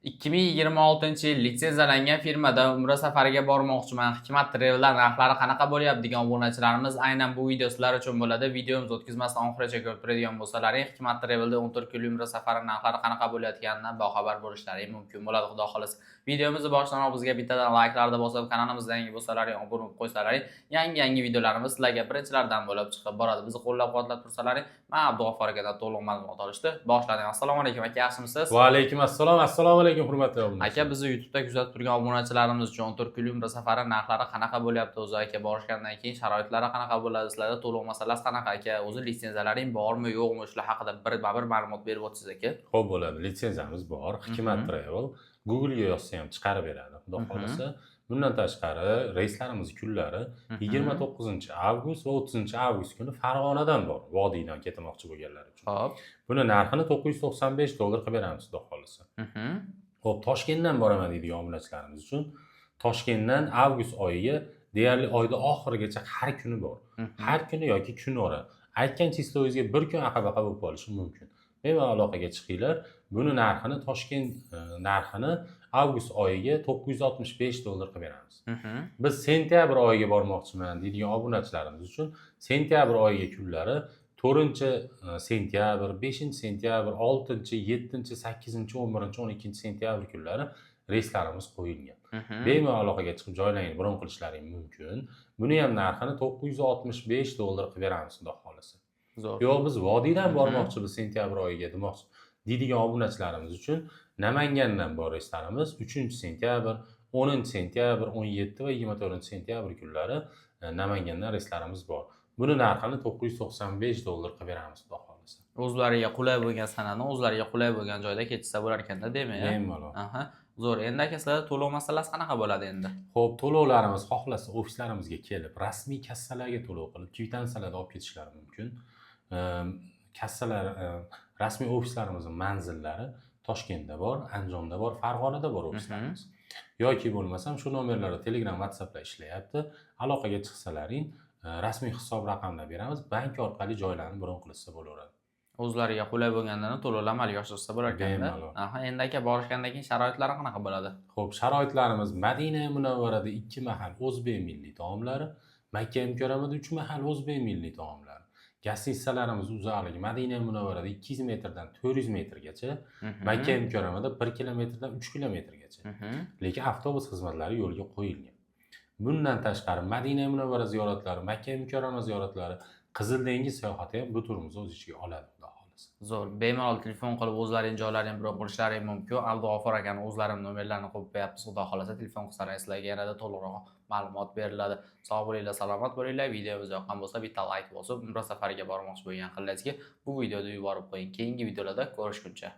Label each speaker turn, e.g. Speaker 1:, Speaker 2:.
Speaker 1: 2026-yil litsenziyalangan firmada umra safariga bormoqchiman. Hikmat Travel'dan narxlari qanaqa bo'lyapti degan obunachilarimiz aynan bu video sizlar uchun bo'ladi. Videomiz o'tkazmasdan oxirigacha ko'rib turadigan bo'lsalaring, Hikmat Travel'da 14 kunlik umra safari narxlari qanaqa bo'layotganidan boxabar bo'lishlaring mumkin bo'ladi, xudo xolasa. Videomizni boshlanoq bizga bittadan like'larni bosib, kanalimizga yangi bo'lsalaring, obuna bo'lib qo'ysalaring, yangi videolarimiz sizlarga birinchilardan bo'lib chiqib boradi. Bizni qo'llab-quvvatlab tursalaring, men Abdug'affor akadan to'liq ma'lumot olishdi. Boshladik. Assalomu alaykum aka, yaxshimisiz?
Speaker 2: Va alaykum assalom. Assalomu alaykum hurmatli obunachilar.
Speaker 1: Aka, bizni YouTube'da kuzatib turgan obunachilarimiz uchun 14 kunlik umra safari narxlari qanaqa bo'lyapti o'zi aka? Borishgandan keyin sharoitlari qanaqa bo'ladi? Sizlarda to'lov masalasi qanaqa aka? O'zi litsenziyalaring bormi, yo'qmi? Shular haqida bir ma'lumot berib o'tsangiz aka.
Speaker 2: Xo'p bo'ladi. Litsenziyamiz bor. Hikmat Travel. Google'ga yozsa ham chiqarib beradi, xudo xolasa. Bundan tashqari reyslarimiz kunlari 29-avgust va 30-avgust kuni Farg'onadan bor, Vodiydan ketmoqchi bo'lganlar uchun.
Speaker 1: Xo'p.
Speaker 2: Buni narxini $995 qilib beramiz, xudo xolasa. Xo'p, Toshkentdan boraman deydigan obunachilarimiz uchun Toshkentdan avgust oyiga deyarli oyda oxirigacha har kuni bor. Har kuni yoki kunora. Aytgan chislovingizga bir kun aqaba bo'lib qolishi mumkin. Bemalol aloqaga chiqinglar. Buni narxini Toshkent narxini avgust oyiga $965 qilib beramiz. Biz sentyabr oyiga bormoqchiman deydigan obunachilarimiz uchun sentyabr oyiga kunlari 4-sentyabr, 5-sentyabr, 6-7, 8, 11, 12 sentyabr kunlari reyslarimiz qo'yilgan. Bemalol aloqaga chiqib joylaring, bron qilishlaring mumkin. Buni ham narxini $965 qilib beramiz, xudo xolasa. Yo'q, biz Vodiydan bormoqchimiz sentyabr oyiga demoqchi deydigan obunachilarimiz uchun Namangandan bor reyslarimiz 3-sentyabr, 10-sentyabr, 17 va 24-sentyabr kunlari Namangandan reyslarimiz bor. Buni narxini $995 qilib beramiz, xudo xolasa.
Speaker 1: O'zlariga qulay bo'lgan sanani, o'zlariga qulay bo'lgan joyda ketsa bo'lar ekanda, demak.
Speaker 2: Bemalol.
Speaker 1: Zo'r. Endi aka, sizlarda to'lov masalasi qanaqa bo'ladi endi?
Speaker 2: Xo'p, to'lovlarimiz xohlasa ofislarimizga kelib, rasmiy kassalarga to'lov qilib, kvitansiyalarni olib ketishlari mumkin. Kassalar, rasmiy ofislarimizning manzillari Toshkentda bor, Andijonda bor, Farg'onada bor ofislarimiz. Yoki bo'lmasam shu nomerlarda Telegram, WhatsAppda ishlayapti. Aloqaga chiqsalaring, rasmiy hisob raqamlar beramiz, bank orqali joylarni bron qilsa bo'laveradi.
Speaker 1: O'zlariga qulay bo'lgandan to'lovlar amalga oshirsa bo'lar ekanda. Endi aka, borishgandan keyin sharoitlari qanaqa bo'ladi?
Speaker 2: Xo'p, sharoitlarimiz Madina Munavvarada 2 mahal o'zbek milliy taomlari, Makka Mukarramada 3 mahal o'zbek milliy taomlari. Gastitsalarimiz uzoqligi Madina Munavvarada 200 metrdan 400 metrgacha, Makka Mukarramada 1 kilometrdan 3 kilometrgacha. Lekin avtobus xizmatlari yo'lga qo'yilgan. Bundan tashqari Madina Munavvara ziyoratlari, Makka Mukarrama ziyoratlari, Qizil dengiz sayohati ham bu turimizni o'z ichiga oladi, xudo xolasa.
Speaker 1: Zo'r. Bemalol telefon qilib o'zlaring joylarini bron qilishlaring mumkin. Abdug'affor akaning o'zlarini nomerlarini qo'yib qo'yapmiz, xudo xolasa. Telefon qilsalaring sizlarga yanada to'liqroq ma'lumot beriladi. Sog' bo'linglar, salomat bo'linglar. Videomiz yoqqan bo'lsa bitta like bosib, umra safariga bormoqchi bo'lgan qizlarga bu videoni yuborib qo'ying. Keyingi videolarda ko'rishguncha.